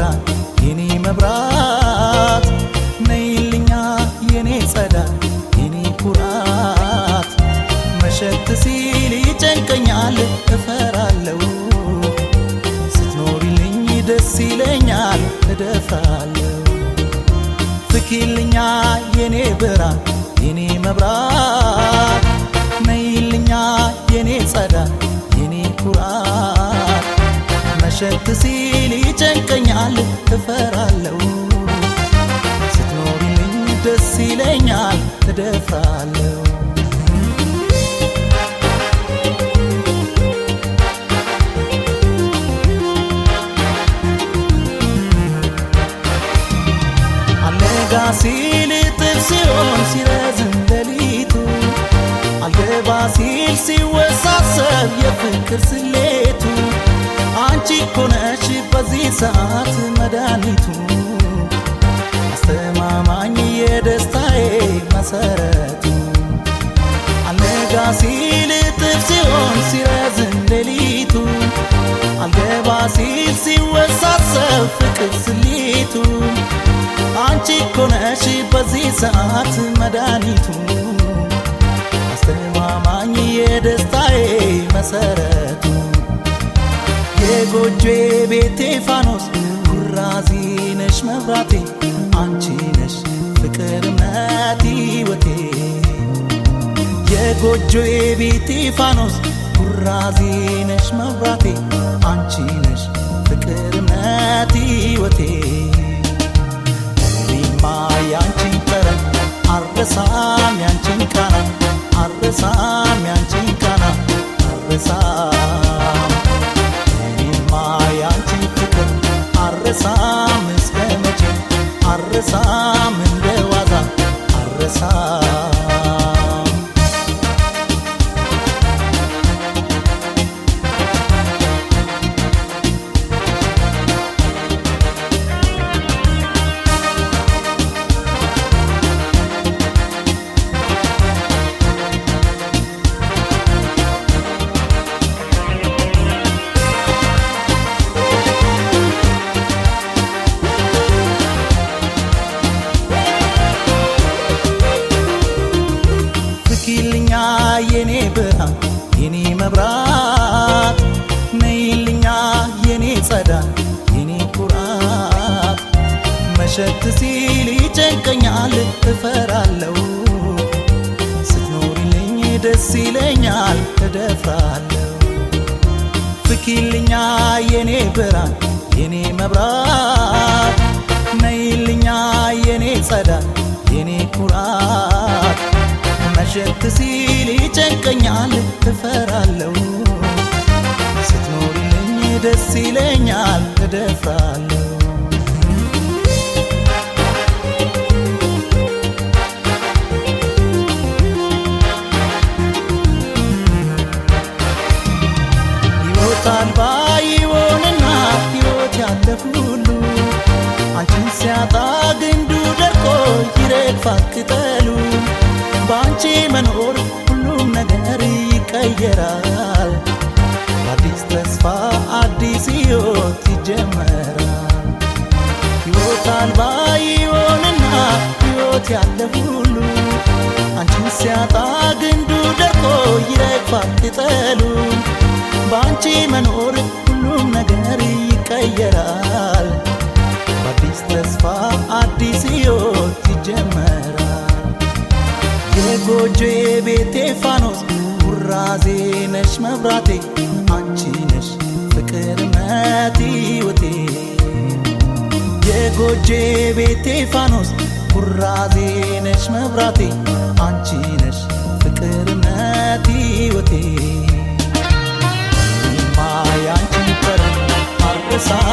ብርሃን የኔ መብራት ነይልኛ የኔ ጸዳል የኔ ኩራት መሸት ሲል ይጨንቀኛል እፈራለሁ ስትኖሪልኝ ደስ ይለኛል እደፍራለሁ ፍኪልኛ የኔ ብርሃን የኔ መብራት ነይልኛ የኔ ጸዳል የኔ ኩራት መሸት ሲል ይጨንቀኛል እፈራለሁ ስትኖሪልኝ ደስ ይለኛል እደፍራለሁ አልነጋ ሲል ጥር ሲሆን ሲረዝም ሌሊቱ አልገባ ሲል ሲወሳሰብ የፍቅር ስሌቱ አንቺ እኮ ነሽ በዚህ ሰዓት መድኃኒቱ አስተማማኝ የደስታዬ መሰረቱ አልነጋ ሲል ጥር ሲሆን ሲረዝም ሌሊቱ አልገባ ሲል ሲወሳሰብ ፍቅር ስሌቱ አንቺ እኮ ነሽ በዚህ ሰዓት መድኃኒቱ አስተማማኝ የደስታዬ መሰረቱ የጎጆ ቤቴ ፋኖስ ኩራዚ ነሽ መብራቴ አንቺ ነሽ ፍቅር እምነት ሕይወቴ የጎጆ ቤቴ ፋኖስ ኩራዚ ነሽ መብራቴ አንቺ ነሽ ፍቅር እምነት ሕይወቴ እኔማ ያንቺን ጠረን አልረሳም ያንቺን ቃና አልረሳም ያንቺን ቃና አልረሳም ያንቺን ፍቅር አልረሳም እስከ መቼ አልረሳም እንደ ዋዛ አልረሳም የኔ ብርሃን የኔ መብራት ነይልኛ የኔ ጸዳል የኔ ኩራት መሸት ሲል ይጨንቀኛል እፈራለሁ ስትኖሪልኝ ደስ ይለኛል እደፍራለሁ ፍኪልኛ የኔ ብርሃን የኔ መብራት ነይልኛ የኔ ጸዳል የኔ ኩራት መሸት ሲል ይጨንቀኛል እፈራለሁ ስትኖሪልኝ ደስ ይለኛል እደፍራለሁ ሕይወት አልባ ይሆንና ሕይወት ያለፍ ሁሉ አንቺን ሲያጣ ግንዱ ደርቆ ይረግፋል ቅጠሉ በአንቺ መኖር ሁሉም ነገር ይቀየራል አዲስ ተስፋ አዲስ ሕይወት ይጀመራል ሕይወት አልባ ይሆንና ሕይወት ያለፍ ሁሉ አንቺን ሲያጣ ግንዱ ደርቆ ይረግፋል ቅጠሉ በአንቺ መኖር ሁሉም ነገር ይቀየራል አዲስ ተስፋ አዲስ ሕይወት ይጀመራል የጎጆ ቤቴ ፋኖስ ኩራዜ ነሽ መብራቴ አንቺ ነሽ ፍቅር እምነት ሕይወቴ የጎጆ ቤቴ ፋኖስ ኩራዜ ነሽ መብራቴ አንቺ ነሽ ፍቅር እምነት ሕይወቴ እኔማ ያንቺን ጠረን አልረሳም